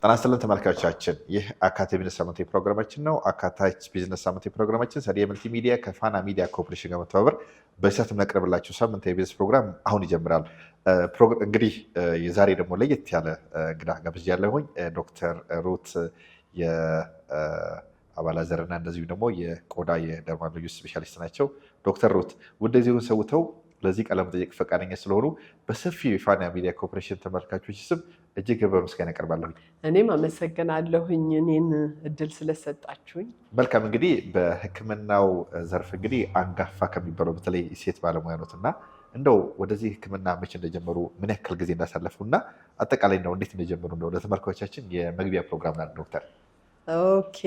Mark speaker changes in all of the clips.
Speaker 1: ጤና ይስጥልን ተመልካቾቻችን፣ ይህ አካታይ ቢዝነስ ሳምንታዊ ፕሮግራማችን ነው። አካታይ ቢዝነስ ሳምንታዊ ፕሮግራማችን ሰዲያ መልቲ ሚዲያ ከፋና ሚዲያ ኮርፖሬሽን ጋር በመተባበር በሰዓት የምናቀርብላችሁ ሳምንታዊ ቢዝነስ ፕሮግራም አሁን ይጀምራል። እንግዲህ የዛሬ ደግሞ ለየት ያለ እንግዳ ጋብዣለሁኝ። ዶክተር ሩት የአባላዘርና እንደዚሁ ደግሞ የቆዳ የደርማቶሎጂ ስፔሻሊስት ናቸው። ዶክተር ሩት ወደዚሁን ሰውተው ለዚህ ቃለ መጠይቅ ፈቃደኛ ስለሆኑ በሰፊው የፋና ሚዲያ ኮርፖሬሽን ተመልካቾች ስም እጅግ በምስጋና አቀርባለሁ።
Speaker 2: እኔም አመሰግናለሁኝ እኔን እድል ስለሰጣችሁኝ።
Speaker 1: መልካም እንግዲህ በሕክምናው ዘርፍ እንግዲህ አንጋፋ ከሚባለው በተለይ ሴት ባለሙያ ኖት እና እንደው ወደዚህ ሕክምና መቼ እንደጀመሩ ምን ያክል ጊዜ እንዳሳለፉ እና አጠቃላይ ነው እንዴት እንደጀመሩ እንደው ለተመልካቾቻችን የመግቢያ ፕሮግራም ላይ ዶክተር።
Speaker 2: ኦኬ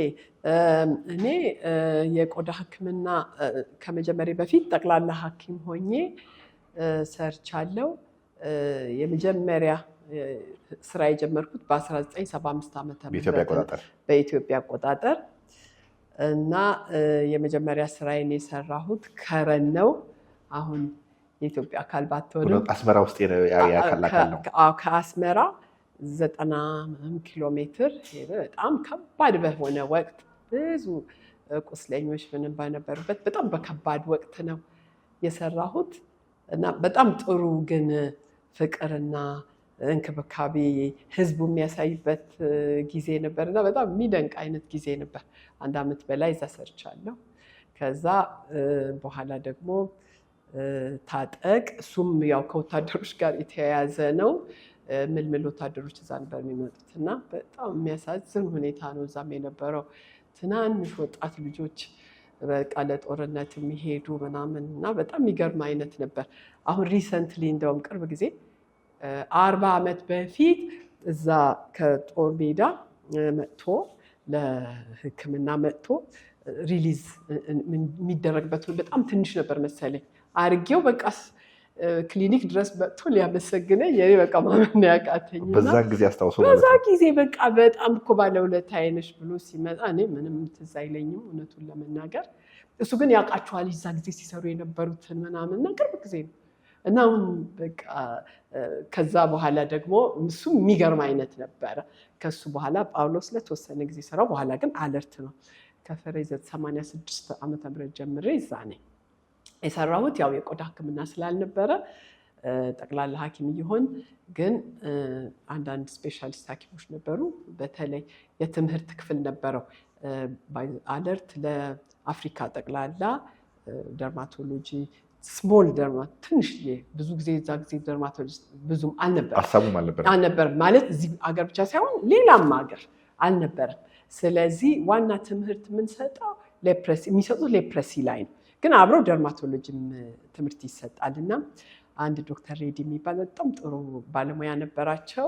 Speaker 2: እኔ የቆዳ ሕክምና ከመጀመሪያ በፊት ጠቅላላ ሐኪም ሆኜ ሰርቻለሁ። የመጀመሪያ ስራ የጀመርኩት በ1975 ዓመተ ምህረት በኢትዮጵያ አቆጣጠር እና የመጀመሪያ ስራዬን የሰራሁት ከረን ነው። አሁን የኢትዮጵያ አካል ባትሆንም
Speaker 1: አስመራ ውስጥ ያካላካል ነው።
Speaker 2: ከአስመራ 90 ኪሎ ሜትር በጣም ከባድ በሆነ ወቅት ብዙ ቁስለኞች ምንም በነበሩበት በጣም በከባድ ወቅት ነው የሰራሁት እና በጣም ጥሩ ግን ፍቅርና እንክብካቤ ህዝቡ የሚያሳይበት ጊዜ ነበር እና በጣም የሚደንቅ አይነት ጊዜ ነበር። 1 ዓመት በላይ እዛ ሰርቻለሁ። ከዛ በኋላ ደግሞ ታጠቅ፣ እሱም ያው ከወታደሮች ጋር የተያያዘ ነው። ምልምል ወታደሮች እዛ ነበር የሚመጡት እና በጣም የሚያሳዝን ሁኔታ ነው እዛም የነበረው። ትናንሽ ወጣት ልጆች በቃ ለጦርነት የሚሄዱ ምናምን እና በጣም የሚገርም አይነት ነበር። አሁን ሪሰንትሊ እንደውም ቅርብ ጊዜ 40 ዓመት በፊት እዛ ከጦር ሜዳ መጥቶ ለሕክምና መጥቶ ሪሊዝ የሚደረግበት በጣም ትንሽ ነበር መሰለኝ አርጌው በቃ ክሊኒክ ድረስ መጥቶ ሊያመሰግነኝ የኔ በቃ ማመን ያቃተኝ።
Speaker 1: በዛን ጊዜ አስታውሶ
Speaker 2: በዛ ጊዜ በቃ በጣም እኮ ባለውለታ አይነሽ ብሎ ሲመጣ እኔ ምንም ትዝ አይለኝም እውነቱን ለመናገር። እሱ ግን ያውቃቸዋል እዛ ጊዜ ሲሰሩ የነበሩትን ምናምን እና ቅርብ ጊዜ ነው እና አሁን በቃ ከዛ በኋላ ደግሞ እሱ የሚገርም አይነት ነበረ። ከሱ በኋላ ጳውሎስ ለተወሰነ ጊዜ ሰራው። በኋላ ግን አለርት ነው ከፈረንጅ 86 ዓመተ ምህረት ጀምሬ እዛ ነኝ የሰራሁት። ያው የቆዳ ሕክምና ስላልነበረ ጠቅላላ ሐኪም እየሆን ግን አንዳንድ ስፔሻሊስት ሐኪሞች ነበሩ። በተለይ የትምህርት ክፍል ነበረው አለርት ለአፍሪካ ጠቅላላ ደርማቶሎጂ ስሞል ደርማት ትንሽ ብዙ ጊዜ እዛ ጊዜ ደርማቶሎጂ ብዙም አልነበረም ማለት እዚህ አገር ብቻ ሳይሆን ሌላም ሀገር አልነበረም። ስለዚህ ዋና ትምህርት የምንሰጠው የሚሰጡት ሌፕረሲ ላይ ነው፣ ግን አብረው ደርማቶሎጂም ትምህርት ይሰጣል እና አንድ ዶክተር ሬዲ የሚባል በጣም ጥሩ ባለሙያ ነበራቸው።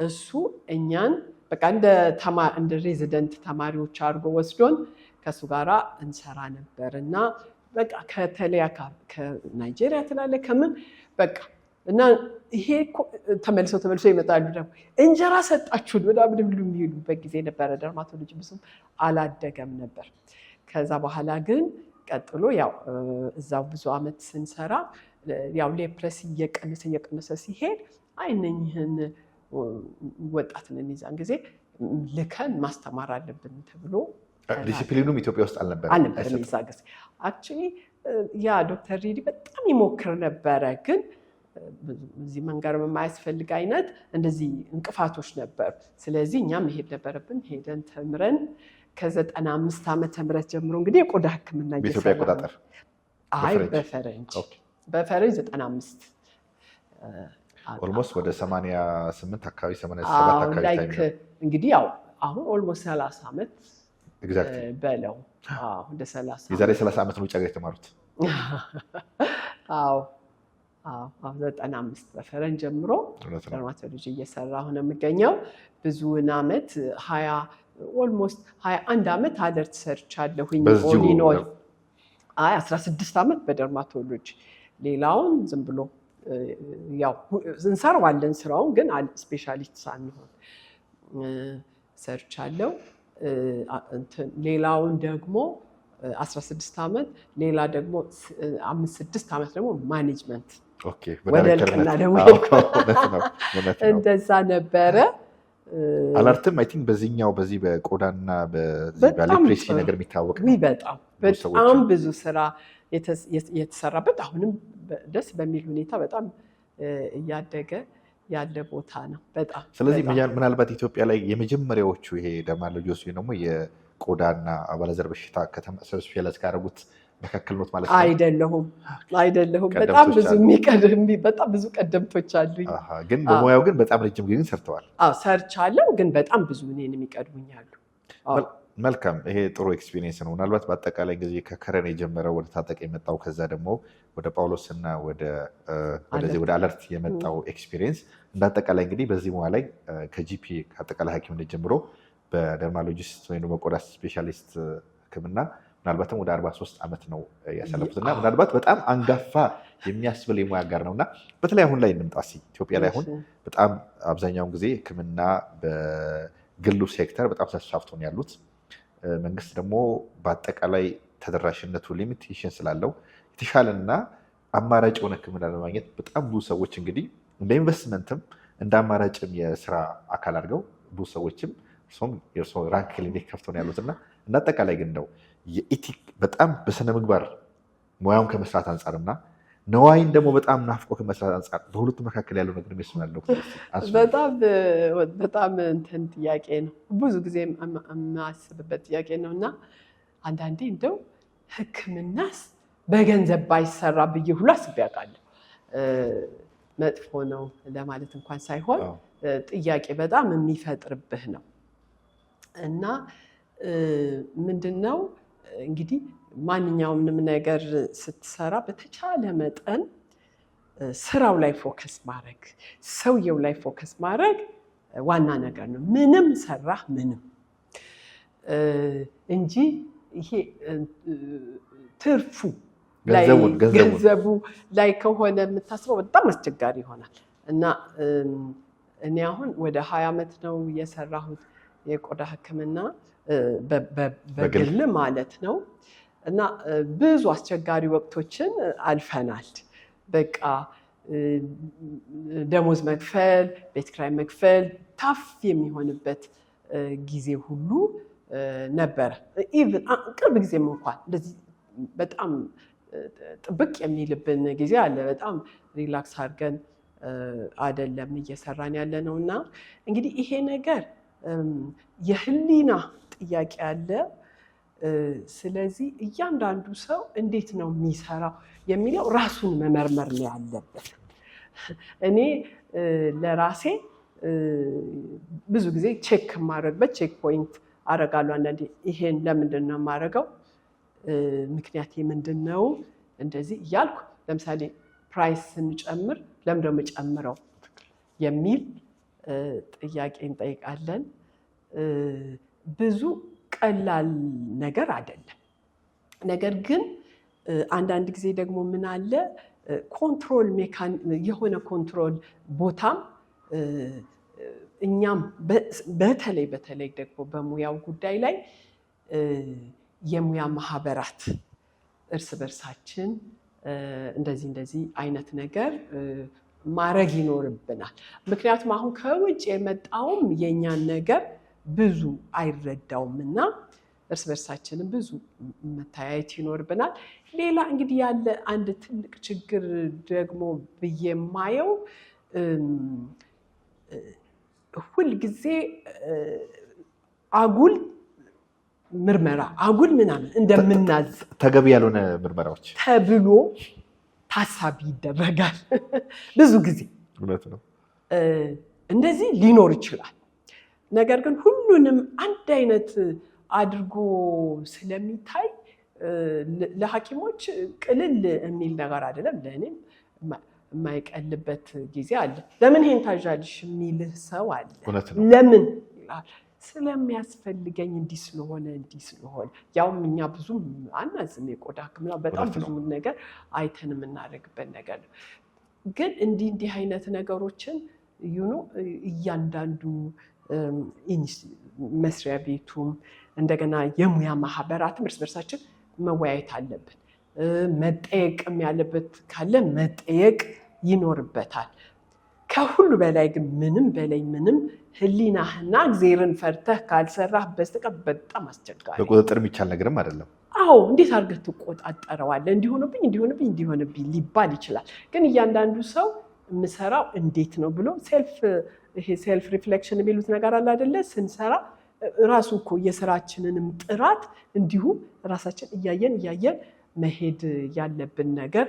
Speaker 2: እሱ እኛን በቃ እንደ ሬዚደንት ተማሪዎች አድርጎ ወስዶን ከእሱ ጋራ እንሰራ ነበር እና በቃ ከተለያ ከናይጄሪያ ትላለ ከምን በቃ እና ይሄ ተመልሰው ይመጣሉ። ደግሞ እንጀራ ሰጣችሁን ምናምን ብሉ የሚሉበት ጊዜ ነበረ። ደርማቶሎጂ ብዙም አላደገም ነበር። ከዛ በኋላ ግን ቀጥሎ ያው እዛው ብዙ ዓመት ስንሰራ ያው ሌፕረሲ እየቀነሰ ሲሄድ እነኝህን ወጣት ነን ይዛን ጊዜ ልከን ማስተማር አለብን ተብሎ
Speaker 1: ዲሲፕሊኑም ኢትዮጵያ ውስጥ አልነበረም
Speaker 2: ይዛ ጊዜ። አክቹዋሊ ያ ዶክተር ሬዲ በጣም ይሞክር ነበረ፣ ግን እዚህ መንገር የማያስፈልግ አይነት እንደዚህ እንቅፋቶች ነበሩ። ስለዚህ እኛም መሄድ ነበረብን። ሄደን ተምረን ከ95 ዓመተ ምህረት ጀምሮ እንግዲህ የቆዳ ሕክምና
Speaker 1: በኢትዮጵያ አቆጣጠር
Speaker 2: በፈረንጅ 95
Speaker 1: ኦልሞስት ወደ 88 አካባቢ 87 አካባቢ
Speaker 2: እንግዲህ ያው አሁን ኦልሞስት 30 ዓመት በለው እንደ 30
Speaker 1: የዛሬ 30 ዓመት ነው ውጭ ሀገር የተማሩት።
Speaker 2: አዎ 95 በፈረንጅ ጀምሮ ደርማቶሎጂ እየሰራሁ ነው የምገኘው። ብዙውን ዓመት 21 ዓመት አለርት ሰርቻለሁኝ። ኦሊኖል 16 ዓመት በደርማቶሎጂ፣ ሌላውን ዝም ብሎ ያው እንሰራዋለን ስራውን ግን ስፔሻሊስት ሳንሆን ሰርቻለሁ። ሌላውን ደግሞ 16 ዓመት፣ ሌላ ደግሞ 5-6 ዓመት ደግሞ ማኔጅመንት ወደ ልቅና ደግሞ እንደዛ ነበረ።
Speaker 1: አለርትም አይ ቲንክ በዚህ በቆዳና በዚህ በሌፕሬሲ ነገር የሚታወቅ ነው።
Speaker 2: በጣም ብዙ ስራ የተሰራበት አሁንም ደስ በሚል ሁኔታ በጣም እያደገ ያለ ቦታ ነው። በጣም
Speaker 1: ስለዚህ ምናልባት ኢትዮጵያ ላይ የመጀመሪያዎቹ ይሄ ደርማቶሎጂስት ወይ ደግሞ የቆዳና አባለዘር በሽታ ከተማ ስፔሻላይዝ ካደረጉት መካከል ነው ማለት ነው?
Speaker 2: አይደለሁም። በጣም ብዙ ቀደምቶች አሉኝ።
Speaker 1: ግን በሙያው ግን በጣም ረጅም ጊዜ ሰርተዋል።
Speaker 2: ሰርቻለሁ፣ ግን በጣም ብዙ እኔን የሚቀድሙኝ አሉ።
Speaker 1: መልካም፣ ይሄ ጥሩ ኤክስፒሪየንስ ነው። ምናልባት በአጠቃላይ ጊዜ ከከረን የጀመረው ወደ ታጠቅ የመጣው ከዛ ደግሞ ወደ ጳውሎስ እና ወደዚህ ወደ አለርት የመጣው ኤክስፒሪየንስ እንዳጠቃላይ እንግዲህ በዚህ ሙያ ላይ ከጂፒ ከአጠቃላይ ሐኪምነት ጀምሮ በደርማቶሎጂስት ወይም ደግሞ ቆዳ ስፔሻሊስት ሕክምና ምናልባትም ወደ 43 ዓመት ነው ያሳለፉት እና ምናልባት በጣም አንጋፋ የሚያስብል የሙያ ጋር ነው እና በተለይ አሁን ላይ እንምጣ ኢትዮጵያ ላይ አሁን በጣም አብዛኛውን ጊዜ ሕክምና በግሉ ሴክተር በጣም ተስፋፍቶ ነው ያሉት። መንግስት ደግሞ በአጠቃላይ ተደራሽነቱ ሊሚቴሽን ስላለው የተሻለና አማራጭ የሆነ ሕክምና ለማግኘት በጣም ብዙ ሰዎች እንግዲህ እንደ ኢንቨስትመንትም እንደ አማራጭም የስራ አካል አድርገው ብዙ ሰዎችም የእርሶ ራንክ ክሊኒክ ከፍተው ነው ያሉት እና እንዳጠቃላይ ግን ነው የኢቲክ በጣም በስነ ምግባር ሙያውን ከመስራት አንጻርና ነዋይን ደግሞ በጣም ናፍቆ ከመስራት አንጻር በሁለቱ መካከል ያለው ነገር የሚስማለው
Speaker 2: በጣም እንትን ጥያቄ ነው። ብዙ ጊዜ የማስብበት ጥያቄ ነው እና አንዳንዴ እንደው ሕክምናስ በገንዘብ ባይሰራ ብዬ ሁሉ አስቤ አውቃለሁ። መጥፎ ነው ለማለት እንኳን ሳይሆን ጥያቄ በጣም የሚፈጥርብህ ነው እና ምንድነው እንግዲህ ማንኛውንም ነገር ስትሰራ በተቻለ መጠን ስራው ላይ ፎከስ ማድረግ፣ ሰውየው ላይ ፎከስ ማድረግ ዋና ነገር ነው። ምንም ሰራህ ምንም እንጂ ይሄ ትርፉ ላይ ገንዘቡ ላይ ከሆነ የምታስበው በጣም አስቸጋሪ ይሆናል እና እኔ አሁን ወደ 20 ዓመት ነው የሰራሁት የቆዳ ሕክምና በግል ማለት ነው እና ብዙ አስቸጋሪ ወቅቶችን አልፈናል። በቃ ደሞዝ መክፈል፣ ቤት ኪራይ መክፈል ታፍ የሚሆንበት ጊዜ ሁሉ ነበረ። ኢቭን ቅርብ ጊዜም እንኳን እንደዚህ በጣም ጥብቅ የሚልብን ጊዜ አለ። በጣም ሪላክስ አድርገን አይደለም እየሰራን ያለ ነው እና እንግዲህ ይሄ ነገር የህሊና ጥያቄ አለ። ስለዚህ እያንዳንዱ ሰው እንዴት ነው የሚሰራው የሚለው ራሱን መመርመር ነው ያለበት። እኔ ለራሴ ብዙ ጊዜ ቼክ የማደርግበት ቼክ ፖይንት አደርጋለሁ። አንዳንዴ ይሄን ለምንድን ነው የማደርገው፣ ምክንያቴ ምንድን ነው እንደዚህ እያልኩ ለምሳሌ ፕራይስ ስንጨምር ለምንድን ነው የምጨምረው የሚል ጥያቄ እንጠይቃለን። ብዙ ቀላል ነገር አይደለም። ነገር ግን አንዳንድ ጊዜ ደግሞ ምን አለ ኮንትሮል የሆነ ኮንትሮል ቦታም እኛም በተለይ ደግሞ በሙያው ጉዳይ ላይ የሙያ ማህበራት እርስ በርሳችን እንደዚህ አይነት ነገር ማድረግ ይኖርብናል። ምክንያቱም አሁን ከውጭ የመጣውም የኛን ነገር ብዙ አይረዳውም እና እርስ በርሳችንም ብዙ መተያየት ይኖርብናል። ሌላ እንግዲህ ያለ አንድ ትልቅ ችግር ደግሞ ብዬ የማየው ሁልጊዜ አጉል ምርመራ አጉል ምናምን እንደምናዝ
Speaker 1: ተገቢ ያልሆነ ምርመራዎች
Speaker 2: ተብሎ ታሳቢ ይደረጋል። ብዙ ጊዜ
Speaker 1: እውነት ነው
Speaker 2: እንደዚህ ሊኖር ይችላል። ነገር ግን ሁሉንም አንድ አይነት አድርጎ ስለሚታይ ለሐኪሞች ቅልል የሚል ነገር አይደለም። ለእኔም የማይቀልበት ጊዜ አለ። ለምን ይሄን ታዣልሽ የሚልህ ሰው አለ። ለምን ይላል? ስለሚያስፈልገኝ እንዲህ ስለሆነ ያውም እኛ ብዙም አናዝም። የቆዳ ሕክምና በጣም ብዙ ነገር አይተን የምናደርግበት ነገር ነው። ግን እንዲህ አይነት ነገሮችን እያንዳንዱ መስሪያ ቤቱም እንደገና የሙያ ማህበራትም እርስ በርሳችን መወያየት አለብን። መጠየቅም ያለበት ካለ መጠየቅ ይኖርበታል። ከሁሉ በላይ ግን ምንም ህሊናህና እግዚአብሔርን ፈርተህ ካልሰራህ በስተቀር በጣም አስቸጋሪ
Speaker 1: በቁጥጥር የሚቻል ነገርም አይደለም።
Speaker 2: አዎ እንዴት አድርገህ ትቆጣጠረዋለህ? እንዲሆንብኝ ሊባል ይችላል። ግን እያንዳንዱ ሰው የምሰራው እንዴት ነው ብሎ ሴልፍ ሪፍሌክሽን የሚሉት ነገር አለ አይደለ? ስንሰራ ራሱ እኮ የስራችንንም ጥራት እንዲሁ ራሳችን እያየን መሄድ ያለብን ነገር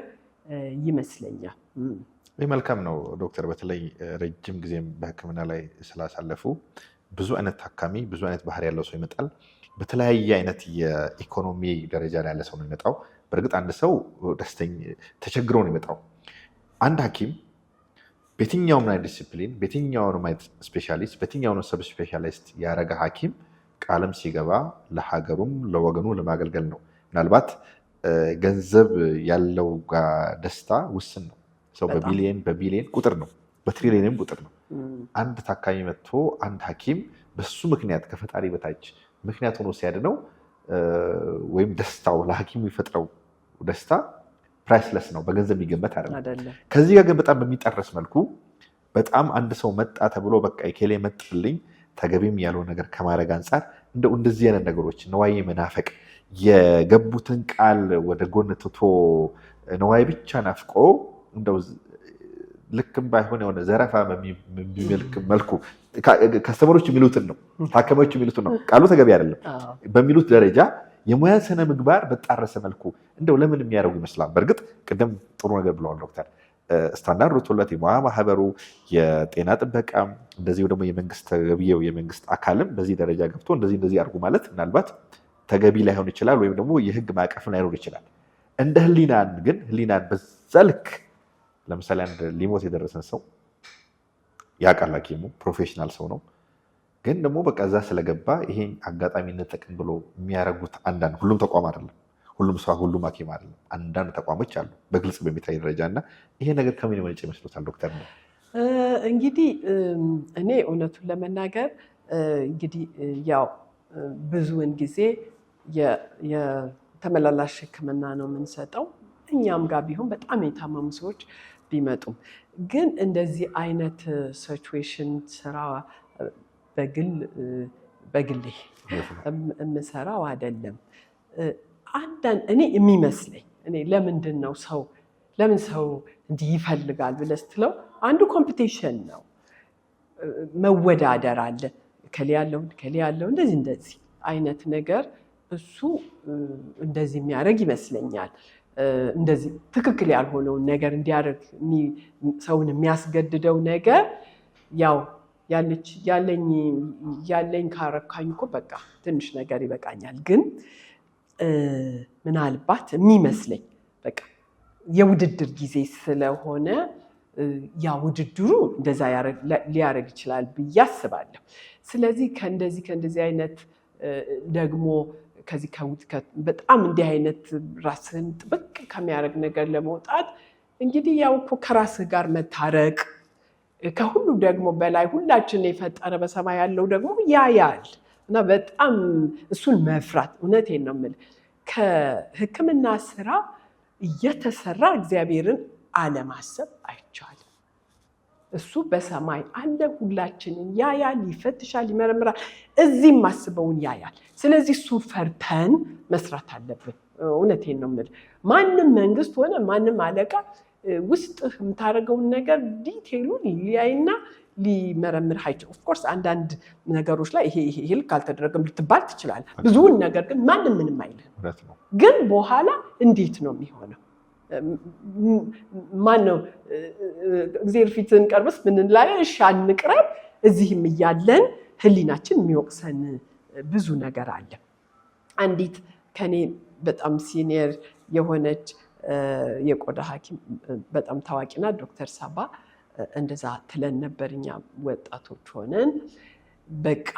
Speaker 2: ይመስለኛል።
Speaker 1: ይህ መልካም ነው ዶክተር። በተለይ ረጅም ጊዜም በሕክምና ላይ ስላሳለፉ ብዙ አይነት ታካሚ ብዙ አይነት ባህሪ ያለው ሰው ይመጣል። በተለያየ አይነት የኢኮኖሚ ደረጃ ላይ ያለ ሰው ነው የሚመጣው። በእርግጥ አንድ ሰው ተቸግሮ ነው የሚመጣው። አንድ ሐኪም በየትኛውም አይነት ዲሲፕሊን በየትኛውም አይነት ስፔሻሊስት በየትኛውም ሰብ ስፔሻሊስት ያደረገ ሐኪም ቃልም ሲገባ ለሀገሩም ለወገኑ ለማገልገል ነው። ምናልባት ገንዘብ ያለው ጋር ደስታ ውስን ነው። ሰው በቢሊየን ቁጥር ነው፣ በትሪሊየንም ቁጥር ነው። አንድ ታካሚ መጥቶ አንድ ሐኪም በሱ ምክንያት ከፈጣሪ በታች ምክንያት ሆኖ ሲያድነው ወይም ደስታው ለሐኪሙ የሚፈጥረው ደስታ ፕራይስለስ ነው፣ በገንዘብ የሚገመት አይደለም። ከዚህ ጋር ግን በጣም በሚጠረስ መልኩ በጣም አንድ ሰው መጣ ተብሎ በቃ የኬሌ መጥልኝ ተገቢም ያለው ነገር ከማድረግ አንጻር እንደዚህ አይነት ነገሮች ነዋይ መናፈቅ የገቡትን ቃል ወደ ጎን ትቶ ነዋይ ብቻ ናፍቆ እንደው ልክም ባይሆን የሆነ ዘረፋ በሚመልክ መልኩ ከስተመሮች የሚሉትን ነው ታካሚዎች የሚሉትን ነው ቃሉ ተገቢ አይደለም በሚሉት ደረጃ የሙያ ስነ ምግባር በጣረሰ መልኩ እንደው ለምን የሚያደርጉ ይመስላል? በእርግጥ ቅድም ጥሩ ነገር ብለዋል ዶክተር። ስታንዳርድ ወጥቶለት የሙያ ማህበሩ የጤና ጥበቃ እንደዚሁ ደግሞ የመንግስት ተገቢው የመንግስት አካልም በዚህ ደረጃ ገብቶ እንደዚህ አድርጉ ማለት ምናልባት ተገቢ ላይሆን ይችላል፣ ወይም ደግሞ የህግ ማዕቀፍ ላይኖር ይችላል። እንደ ህሊናን በዛ ልክ ለምሳሌ አንድ ሊሞት የደረሰን ሰው ያውቃል፣ ሐኪሙ ፕሮፌሽናል ሰው ነው። ግን ደግሞ በቃ እዛ ስለገባ ይሄን አጋጣሚ እንጠቅም ብሎ የሚያደርጉት አንዳንድ ሁሉም ተቋም አይደለም፣ ሁሉም ሰው ሁሉም ሐኪም አይደለም፣ አንዳንድ ተቋሞች አሉ በግልጽ በሚታይ ደረጃ እና ይሄ ነገር ከምን የመነጨ ይመስሎታል ዶክተር? ነው
Speaker 2: እንግዲህ እኔ እውነቱን ለመናገር እንግዲህ ያው ብዙውን ጊዜ የተመላላሽ ሕክምና ነው የምንሰጠው። እኛም ጋር ቢሆን በጣም የታመሙ ሰዎች ቢመጡም ግን እንደዚህ አይነት ሲቹዌሽን ስራ በግሌ የምሰራው አይደለም። እኔ የሚመስለኝ ለምን ሰው እንዲህ ይፈልጋል ብለህ ስትለው አንዱ ኮምፒቲሽን ነው፣ መወዳደር አለ። ከሌ ያለው እንደዚህ አይነት ነገር እሱ እንደዚህ የሚያደርግ ይመስለኛለኝ። እንደዚህ ትክክል ያልሆነውን ነገር እንዲያደርግ ሰውን የሚያስገድደው ነገር ያው ያለኝ ካረካኝ እኮ በቃ ትንሽ ነገር ይበቃኛል። ግን ምናልባት የሚመስለኝ በቃ የውድድር ጊዜ ስለሆነ ያ ውድድሩ እንደዛ ሊያደርግ ይችላል ብዬ አስባለሁ። ስለዚህ ከእንደዚህ አይነት ደግሞ በጣም እንዲህ አይነት ራስን ጥብቅ ከሚያደርግ ነገር ለመውጣት እንግዲህ ያው እኮ ከራስህ ጋር መታረቅ፣ ከሁሉ ደግሞ በላይ ሁላችን የፈጠረ በሰማይ ያለው ደግሞ ያያል እና በጣም እሱን መፍራት። እውነቴን ነው የምልህ፣ ከሕክምና ስራ እየተሰራ እግዚአብሔርን አለማሰብ አይቻልም። እሱ በሰማይ አለ፣ ሁላችንን ያያል፣ ይፈትሻል፣ ይመረምራል፣ እዚህም ማስበውን ያያል። ስለዚህ እሱ ፈርተን መስራት አለብን። እውነቴን ነው የምልህ፣ ማንም መንግስት ሆነ ማንም አለቃ ውስጥ የምታደርገውን ነገር ዲቴይሉን ሊያይና ሊመረምር አይችልም። ኦፍኮርስ አንዳንድ ነገሮች ላይ ይሄ ልክ አልተደረገም ልትባል ትችላለህ። ብዙውን ነገር ግን ማንም ምንም አይልም። ግን በኋላ እንዴት ነው የሚሆነው? ማነው እግዚአብሔር ፊት እንቀርብስ ምን እንላለን? እሺ አንቅረብ። እዚህም እያለን ህሊናችን የሚወቅሰን ብዙ ነገር አለ። አንዲት ከኔ በጣም ሲኒየር የሆነች የቆዳ ሐኪም በጣም ታዋቂና ዶክተር ሳባ እንደዛ ትለን ነበር። እኛ ወጣቶች ሆነን በቃ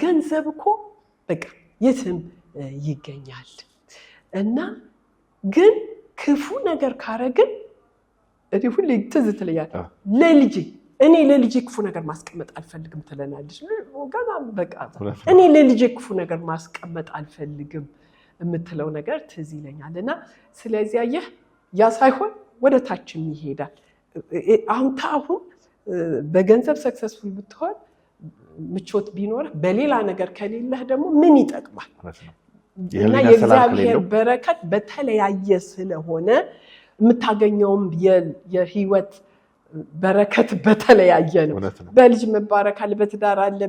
Speaker 2: ገንዘብ እኮ በቃ የትም ይገኛል እና ግን ክፉ ነገር ካረግን እኔ ሁሌ ትዝ ትለኛል ለልጄ ክፉ ነገር ማስቀመጥ አልፈልግም ትለናለች። ገና በቃ እኔ ለልጄ ክፉ ነገር ማስቀመጥ አልፈልግም የምትለው ነገር ትዝ ይለኛል። እና ስለዚህ አየህ ያ ሳይሆን ወደ ታችም ይሄዳል። አሁን በገንዘብ ሰክሰስፉል ብትሆን ምቾት ቢኖር በሌላ ነገር ከሌለህ ደግሞ ምን ይጠቅማል? እና የእግዚአብሔር በረከት በተለያየ ስለሆነ የምታገኘውም የህይወት በረከት በተለያየ ነው። በልጅ መባረክ አለ፣ በትዳር አለ፣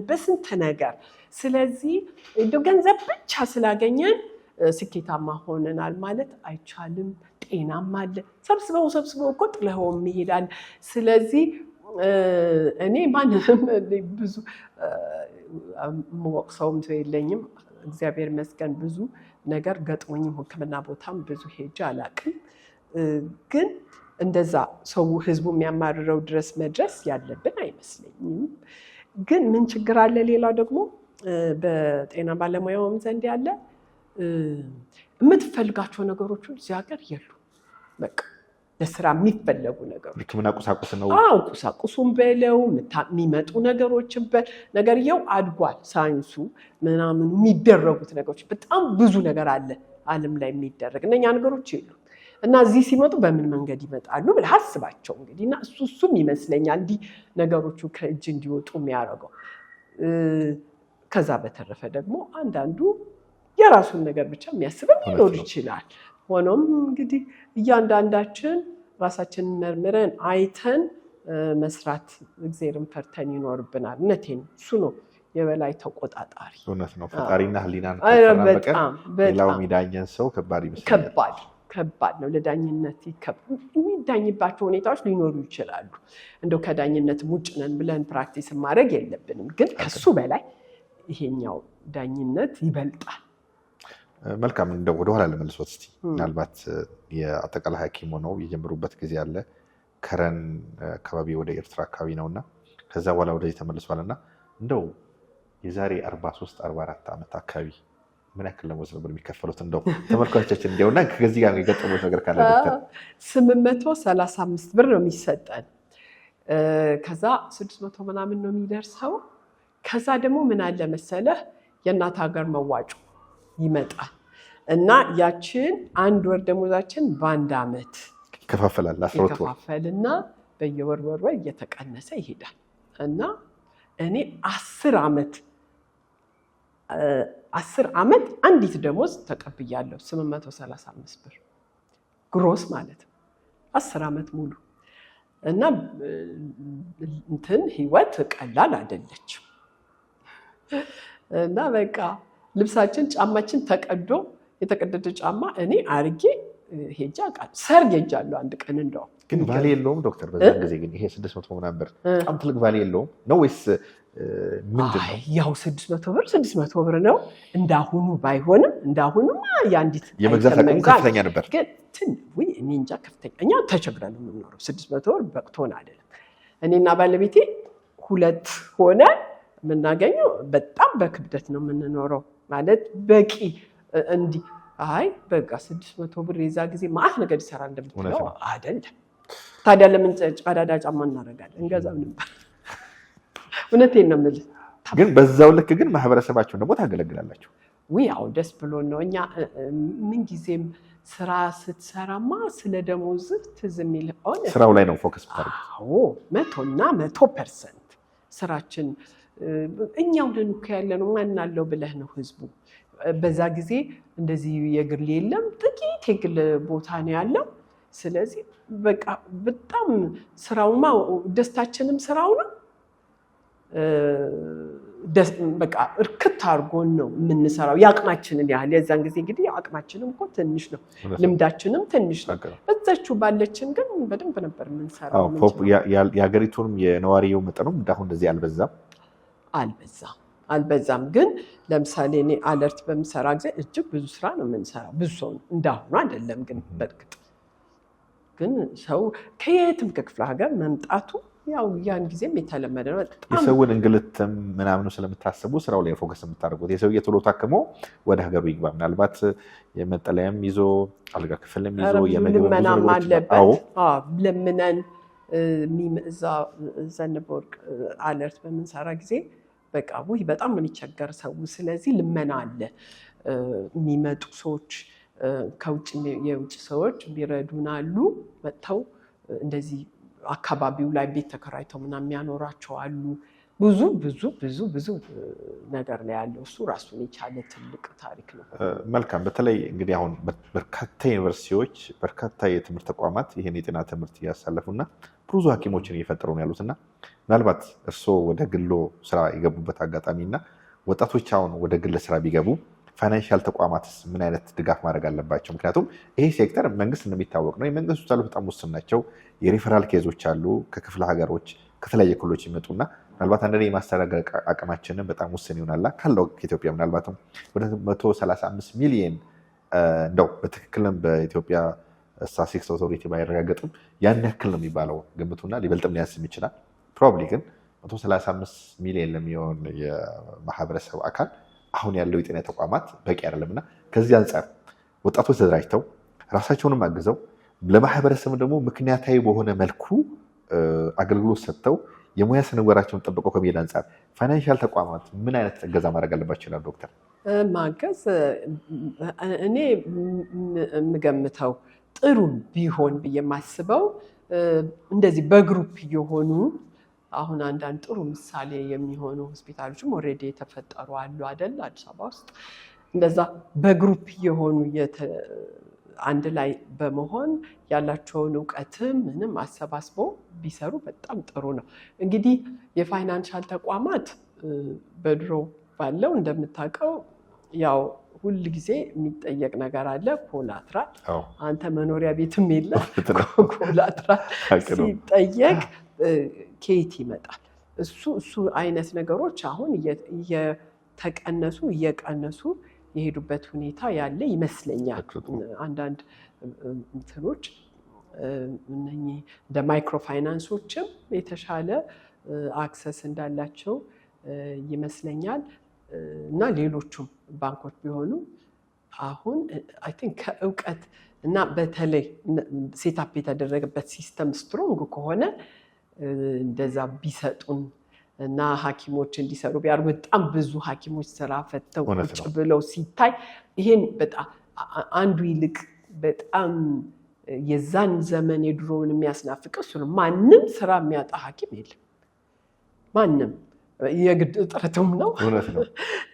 Speaker 2: በስንት ነገር። ስለዚህ ገንዘብ ብቻ ስላገኘን ስኬታማ ሆነናል ማለት አይቻልም። ጤናም አለ። ሰብስበው እኮ ጥለኸውም ይሄዳል። ስለዚህ እኔ ማንንም ብዙ የምወቅሰውም ሰው የለኝም። እግዚአብሔር ይመስገን ብዙ ነገር ገጥሞኝም ሕክምና ቦታም ብዙ ሄጄ አላውቅም። ግን እንደዛ ሰው ህዝቡ የሚያማርረው ድረስ መድረስ ያለብን አይመስለኝም። ግን ምን ችግር አለ? ሌላው ደግሞ በጤና ባለሙያውም ዘንድ ያለ የምትፈልጋቸው ነገሮች እዚህ ሀገር የሉ። በቃ ለስራ የሚፈለጉ ነገሮች
Speaker 1: ሕክምና ቁሳቁስ ነው።
Speaker 2: ቁሳቁሱም በለው የሚመጡ ነገሮችን ነገርየው አድጓል። ሳይንሱ ምናምን የሚደረጉት ነገሮች በጣም ብዙ ነገር አለ ዓለም ላይ የሚደረግ እነኛ ነገሮች የሉ እና እዚህ ሲመጡ በምን መንገድ ይመጣሉ ብለህ አስባቸው እንግዲህ። እና እሱም ይመስለኛል እንዲህ ነገሮቹ ከእጅ እንዲወጡ የሚያደርገው። ከዛ በተረፈ ደግሞ አንዳንዱ የራሱን ነገር ብቻ የሚያስበው ሊኖር ይችላል። ሆኖም እንግዲህ እያንዳንዳችን ራሳችንን መርምረን አይተን መስራት እግዚአብሔርን ፈርተን ይኖርብናል። እውነቴን እሱ ነው የበላይ ተቆጣጣሪ።
Speaker 1: እውነት ነው። ፈጣሪና ህሊናን ሌላው የሚዳኘን ሰው ከባድ ይመስላል። ከባድ ነው። ለዳኝነት የሚዳኝባቸው ሁኔታዎች ሊኖሩ ይችላሉ። እንደው ከዳኝነት ውጭ ነን ብለን ፕራክቲስ ማድረግ የለብንም። ግን ከሱ በላይ ይሄኛው ዳኝነት ይበልጣል። መልካም። እንደው ወደኋላ ለመልሶት እስቲ ምናልባት የአጠቃላይ ሐኪም ሆነው የጀመሩበት ጊዜ አለ። ከረን አካባቢ ወደ ኤርትራ አካባቢ ነውና ከዛ በኋላ ወደዚህ ተመልሷልና እንደው የዛሬ 43-44 ዓመት አካባቢ ምን ያክል ደሞዝ ነበር የሚከፈሉት? እንደው ተመልካቾቻችን እንዲያውና ከዚህ ጋር የገጠሙት ነገር ካለ ዶክተር።
Speaker 2: 835 ብር ነው የሚሰጠን። ከዛ 600 ምናምን ነው የሚደርሰው። ከዛ ደግሞ ምን አለ መሰለህ የእናት ሀገር መዋጮ ይመጣል እና ያችን አንድ ወር ደሞዛችን በአንድ ዓመት
Speaker 1: ይከፋፈላል።
Speaker 2: ይከፋፈልና በየወር እየተቀነሰ ይሄዳል እና እኔ 10 ዓመት አንዲት ደሞዝ ተቀብያለሁ። 835 ብር ግሮስ ማለት ነው 10 ዓመት ሙሉ እና ህይወት ቀላል አይደለችም። እና በቃ ልብሳችን ጫማችን ተቀዶ የተቀደደ ጫማ እኔ አርጌ ሄጃ ቃል ሰርግ ሄጃለሁ አንድ ቀን። እንደው
Speaker 1: ግን ቫሊ የለውም ዶክተር በዛን ጊዜ ግን ይሄ 600 ምናምን ብር በጣም ትልቅ ቫሊ የለውም ነው ወይስ ምንድን ነው?
Speaker 2: ያው 600 ብር ነው። እንዳሁኑ ባይሆንም እንዳሁኑማ የአንዲት
Speaker 1: የመግዛት አቅሙ ከፍተኛ ነበር።
Speaker 2: ግን እኔ እንጃ ከፍተኛ እኛ ተቸግረን ነው የምንኖረው። 600 ብር በቅቶን አይደለም። እኔና ባለቤቴ ሁለት ሆነ የምናገኘው በጣም በክብደት ነው የምንኖረው። ማለት በቂ እንዲህ በቃ 600 ብር የዛ ጊዜ ማአት ነገር ይሰራ እንደምትለው አይደለም። ታዲያ ለምን ቀዳዳ ጫማ እናደርጋለን? እንገዛም ነበር። እውነቴን ነው የምልህ።
Speaker 1: ግን በዛው ልክ ግን ማህበረሰባችሁን ደግሞ ታገለግላላችሁ።
Speaker 2: ያው ደስ ብሎን ነው። እኛ ምንጊዜም ስራ ስትሰራማ ስለ ደሞዝህ ትዝ የሚልህ
Speaker 1: ስራው ላይ ነው ፎከስ ብታደርግ።
Speaker 2: 100% ስራችን እኛው ነን እኮ ያለነው ማን አለው ብለህ ነው ህዝቡ። በዛ ጊዜ እንደዚህ የግል የለም፣ ጥቂት የግል ቦታ ነው ያለው። ስለዚህ በቃ በጣም ስራውማ ደስታችንም ስራው ነው። በቃ እርክት አድርጎን ነው የምንሰራው የአቅማችንን ያህል። የዛን ጊዜ እንግዲህ አቅማችንም እኮ ትንሽ ነው፣ ልምዳችንም ትንሽ ነው። በዛችሁ ባለችን ግን በደንብ ነበር የምንሰራው።
Speaker 1: የሀገሪቱንም የነዋሪው መጠኑም እንዳሁን እንደዚህ
Speaker 2: አልበዛም። ግን ለምሳሌ እኔ አለርት በምሰራ ጊዜ እጅግ ብዙ ስራ ነው የምንሰራው። ብዙ ሰው እንዳሁኑ አይደለም። ግን በእርግጥ ግን ሰው ከየትም ከክፍለ ሀገር መምጣቱ ያው ያን ጊዜም የተለመደ ነው።
Speaker 1: የሰውን እንግልትም ምናምኑ ስለምታስቡ ስራው ላይ ፎከስ የምታደርጉት የሰውዬ ቶሎ ታክሞ ወደ ሀገሩ ይግባ። ምናልባት የመጠለያም ይዞ አልጋ ክፍልም ይዞ
Speaker 2: ልመናም አለበት። ለምነን እዛ ዘነበወርቅ አለርት በምንሰራ ጊዜ በቃ በጣም የሚቸገር ሰው። ስለዚህ ልመና አለ። የሚመጡ ሰዎች ከውጭ የውጭ ሰዎች ቢረዱን አሉ። መጥተው እንደዚህ አካባቢው ላይ ቤት ተከራይተው ምናምን የሚያኖራቸው አሉ። ብዙ ብዙ ብዙ ብዙ ነገር ላይ ያለው እሱ ራሱን የቻለ ትልቅ ታሪክ ነው።
Speaker 1: መልካም። በተለይ እንግዲህ አሁን በርካታ ዩኒቨርሲቲዎች በርካታ የትምህርት ተቋማት ይህን የጤና ትምህርት እያሳለፉና ብዙ ሐኪሞችን እየፈጠሩ ነው ያሉትና ምናልባት እርስዎ ወደ ግሎ ስራ የገቡበት አጋጣሚና ወጣቶች አሁን ወደ ግል ስራ ቢገቡ ፋይናንሻል ተቋማትስ ምን አይነት ድጋፍ ማድረግ አለባቸው? ምክንያቱም ይሄ ሴክተር መንግስት እንደሚታወቅ ነው የመንግስት ሆስፒታሎች በጣም ውስን ናቸው። የሪፈራል ኬዞች አሉ ከክፍለ ሀገሮች ከተለያየ ክልሎች ይመጡና ምናልባት አንድ የማስተዳደር አቅማችንን በጣም ውስን ይሆናል ካለው ከኢትዮጵያ ምናልባትም ወደ 135 ሚሊዮን እንደው በትክክልም በኢትዮጵያ ስታቲስቲክስ ኦቶሪቲ ባይረጋገጥም ያን ያክል ነው የሚባለው ግምቱና ሊበልጥም ሊያንስም ይችላል። ፕሮባብሊ ግን 135 ሚሊዮን ለሚሆን የማህበረሰብ አካል አሁን ያለው የጤና ተቋማት በቂ አይደለምና ከዚህ አንጻር ወጣቶች ተደራጅተው ራሳቸውንም አግዘው ለማህበረሰብ ደግሞ ምክንያታዊ በሆነ መልኩ አገልግሎት ሰጥተው የሙያ ስነምግባራቸውን ጠብቀው ከመሄድ አንጻር ፋይናንሻል ተቋማት ምን አይነት እገዛ ማድረግ አለባቸው ይላል ዶክተር?
Speaker 2: ማገዝ እኔ የምገምተው ጥሩ ቢሆን ብዬ የማስበው እንደዚህ በግሩፕ የሆኑ አሁን አንዳንድ ጥሩ ምሳሌ የሚሆኑ ሆስፒታሎችም ኦልሬዲ የተፈጠሩ አሉ አይደል? አዲስ አበባ ውስጥ እንደዛ በግሩፕ የሆኑ አንድ ላይ በመሆን ያላቸውን እውቀትም ምንም አሰባስበው ቢሰሩ በጣም ጥሩ ነው። እንግዲህ የፋይናንሻል ተቋማት በድሮ ባለው እንደምታውቀው ያው ሁል ጊዜ የሚጠየቅ ነገር አለ፣ ኮላትራል። አንተ መኖሪያ ቤትም የለ ኮላትራል ሲጠየቅ ከየት ይመጣል? እሱ አይነት ነገሮች አሁን እየተቀነሱ እየቀነሱ የሄዱበት ሁኔታ ያለ ይመስለኛል። አንዳንድ እንትኖች እነኚህ እንደ ማይክሮ ፋይናንሶችም የተሻለ አክሰስ እንዳላቸው ይመስለኛል እና ሌሎቹም ባንኮች ቢሆኑ አሁን አይ ቲንክ ከእውቀት እና በተለይ ሴታፕ የተደረገበት ሲስተም ስትሮንግ ከሆነ እንደዛ ቢሰጡን እና ሐኪሞች እንዲሰሩ ቢያደርጉ በጣም ብዙ ሐኪሞች ስራ ፈተው ቁጭ ብለው ሲታይ ይሄን በጣም አንዱ ይልቅ በጣም የዛን ዘመን የድሮውን የሚያስናፍቅ እሱ ነው። ማንም ስራ የሚያጣ ሐኪም የለም። ማንም የግድ እጥረትም ነው።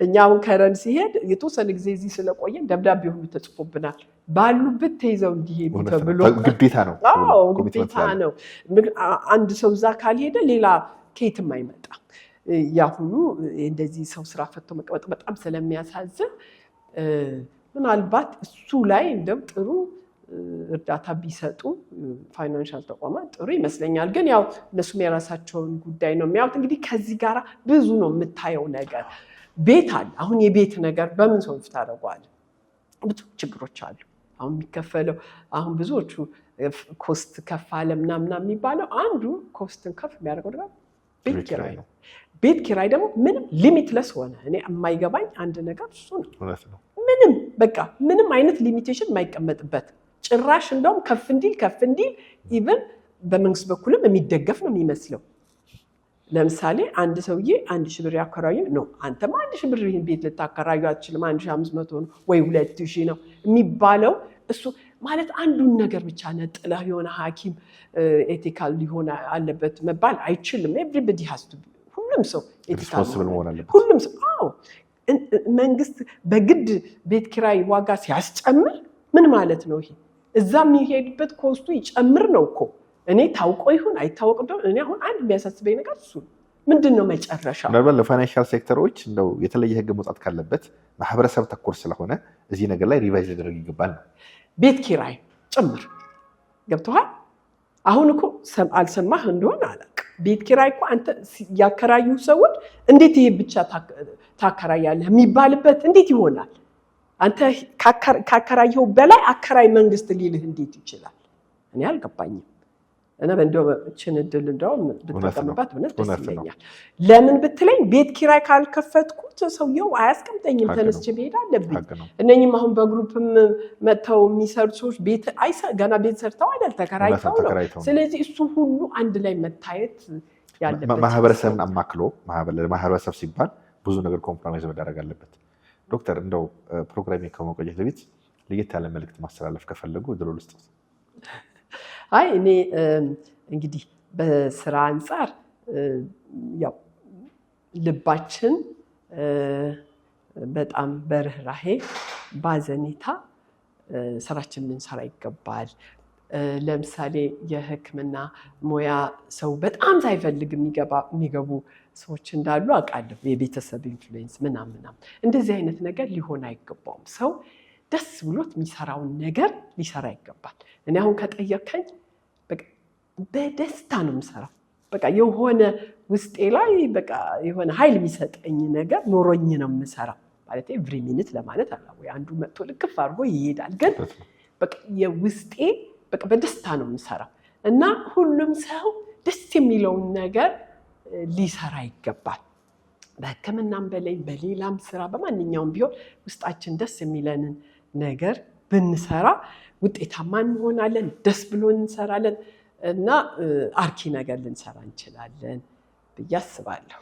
Speaker 2: እኛ አሁን ከረን ሲሄድ የተወሰነ ጊዜ እዚህ ስለቆየን ደብዳቤ ሁሉ ተጽፎብናል። ባሉበት ተይዘው እንዲሄዱ ተብሎ
Speaker 1: ግዴታ ነው።
Speaker 2: ግዴታ ነው። አንድ ሰው እዛ ካልሄደ ሌላ ከየትም አይመጣም። ያሁኑ እንደዚህ ሰው ስራ ፈቶ መቀመጥ በጣም ስለሚያሳዝን ምናልባት እሱ ላይ እንደው ጥሩ እርዳታ ቢሰጡ ፋይናንሻል ተቋማት ጥሩ ይመስለኛል። ግን ያው እነሱም የራሳቸውን ጉዳይ ነው የሚያዩት። እንግዲህ ከዚህ ጋር ብዙ ነው የምታየው ነገር። ቤት አለ። አሁን የቤት ነገር በምን ሰው ታደርገዋል? ብዙ ችግሮች አሉ። አሁን የሚከፈለው አሁን ብዙዎቹ ኮስት ከፍ አለ ምናምን የሚባለው አንዱ ኮስትን ከፍ የሚያደርገው ደግሞ ቤት ኪራይ ነው። ቤት ኪራይ ደግሞ ምንም ሊሚትለስ ሆነ። እኔ የማይገባኝ አንድ ነገር እሱ ነው። ምንም በቃ ምንም አይነት ሊሚቴሽን የማይቀመጥበት ጭራሽ እንደውም ከፍ እንዲል ኢቨን በመንግስት በኩልም የሚደገፍ ነው የሚመስለው። ለምሳሌ አንድ ሰውዬ 1000 ብር ያከራዩ ነው። አንተማ 1000 ብር ይህን ቤት ልታከራዩ አትችልም፣ 1500 ነው ወይ 2000 ነው የሚባለው። እሱ ማለት አንዱን ነገር ብቻ ነጥለህ የሆነ ሐኪም ኤቲካል ሊሆን አለበት መባል አይችልም። ኤቭሪባዲ ሃዝ ቱ ሁሉም ሰው ኤቲካል መሆን አለበት። ሁሉም ሰው መንግስት በግድ ቤት ኪራይ ዋጋ ሲያስጨምር ምን ማለት ነው ይሄ? እዛ የሚሄድበት ኮስቱ ይጨምር ነው እኮ። እኔ ታውቆ ይሁን አይታወቅ እንደው እኔ አሁን አንድ የሚያሳስበኝ ነገር እሱ ምንድነው መጨረሻው?
Speaker 1: ለፋይናንሻል ሴክተሮች እንደው የተለየ ህግ መውጣት ካለበት ማህበረሰብ ተኮር ስለሆነ እዚህ ነገር ላይ ሪቫይዝ ሊደረግ ይገባል ነው።
Speaker 2: ቤት ኪራይ ጭምር ገብቶሃል? አሁን እኮ አልሰማህ እንደሆነ አላውቅም። ቤት ኪራይ እኮ አንተ ያከራዩ ሰዎች እንዴት ይሄ ብቻ ታከራያለህ የሚባልበት እንዴት ይሆናል? አንተ ካከራየው በላይ አከራይ መንግስት ሊልህ እንዴት ይችላል? እኔ አልገባኝም። እና እንደው እችን እድል እንደውም ብትጠቀምባት ብነት ደስ ይለኛል። ለምን ብትለኝ ቤት ኪራይ ካልከፈትኩት ሰውየው አያስቀምጠኝም፣ ተነስቼ መሄድ አለብኝ። እነኝም አሁን በግሩፕም መጥተው የሚሰሩ ሰዎች ገና ቤት ሰርተው አይደል ተከራይተው ነው። ስለዚህ እሱ ሁሉ አንድ ላይ መታየት ያለበት
Speaker 1: ማህበረሰብን አማክሎ ማህበረሰብ ሲባል ብዙ ነገር ኮምፕሮማይዝ መደረግ አለበት። ዶክተር እንደው ፕሮግራሜ ከመቆየት በፊት ለየት ያለ መልእክት ማስተላለፍ ከፈለጉ ድሎ ውስጥ
Speaker 2: አይ እኔ እንግዲህ በስራ አንጻር ያው ልባችን በጣም በርህራሄ ባዘኔታ ስራችን ልንሰራ ይገባል። ለምሳሌ የሕክምና ሙያ ሰው በጣም ሳይፈልግ የሚገቡ ሰዎች እንዳሉ አውቃለሁ። የቤተሰብ ኢንፍሉዌንስ ምናምን እንደዚህ አይነት ነገር ሊሆን አይገባውም። ሰው ደስ ብሎት የሚሰራውን ነገር ሊሰራ ይገባል። እኔ አሁን ከጠየከኝ በደስታ ነው የምሰራው። በቃ የሆነ ውስጤ ላይ በቃ የሆነ ኃይል የሚሰጠኝ ነገር ኖሮኝ ነው የምሰራው። ማለት ኤቭሪ ሚኒት ለማለት አላ ወይ አንዱ መጥቶ ልክፍ አድርጎ ይሄዳል። ግን በቃ የውስጤ በቃ በደስታ ነው የምሰራው እና ሁሉም ሰው ደስ የሚለውን ነገር ሊሰራ ይገባል። በሕክምናም በላይ በሌላም ስራ በማንኛውም ቢሆን ውስጣችን ደስ የሚለንን ነገር ብንሰራ ውጤታማ እንሆናለን፣ ደስ ብሎ እንሰራለን እና አርኪ ነገር ልንሰራ እንችላለን ብዬ አስባለሁ።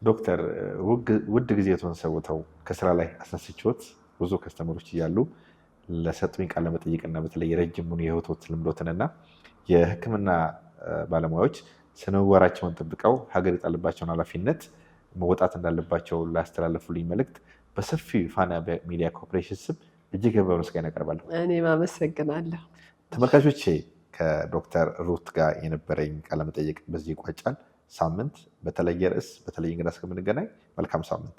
Speaker 1: ዶክተር ውድ ጊዜዎትን ሰውተው ከስራ ላይ አስነስችዎት ብዙ ከስተመሮች እያሉ ለሰጡኝ ቃለ መጠይቅና በተለይ የረጅሙን የህይወት ልምዶትንና የሕክምና ባለሙያዎች ስነምግባራቸውን ጠብቀው ሀገር የጣለባቸውን ኃላፊነት መወጣት እንዳለባቸው ላስተላለፉልኝ መልእክት በሰፊው ፋና ሚዲያ ኮርፖሬሽን ስም እጅግ የከበረ ምስጋና ያቀርባለሁ።
Speaker 2: እኔም አመሰግናለሁ።
Speaker 1: ተመልካቾቼ ከዶክተር ሩት ጋር የነበረኝ ቃለ መጠይቅ በዚህ ይቋጫል። ሳምንት በተለየ ርዕስ በተለየ እንግዳ እስከምንገናኝ መልካም ሳምንት።